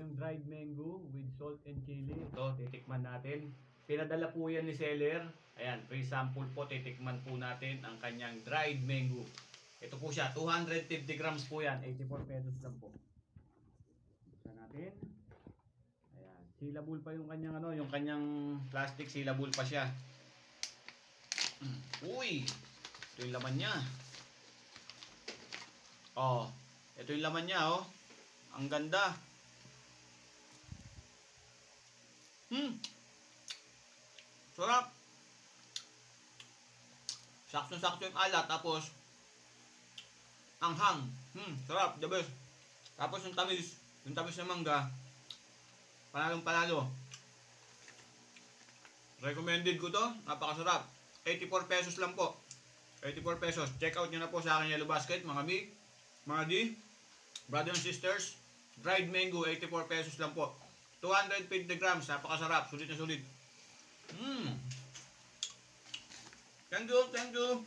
kanyang dried mango with salt and chili. Ito, titikman natin. Pinadala po yan ni seller. Ayan, free sample po. Titikman po natin ang kanyang dried mango. Ito po siya, 250 grams po yan. 84 pesos lang po. Buksan natin. Ayan, sealable pa yung kanyang ano, yung kanyang plastic, sealable pa siya. Uy! Ito yung laman niya. Oh, ito yung laman niya, oh. Ang ganda. Sarap. Sakto-sakto yung alat, tapos anghang. Sarap, the best. Tapos yung tamis ng mangga, panalong panalo. Recommended ko to, napakasarap. 84 pesos lang po. 84 pesos. Check out nyo na po sa akin Yellow Basket, mga mi, mga di, brother and sisters. Dried mango, 84 pesos lang po. 250 grams, napakasarap. Sulit na sulit. Thank you, thank you.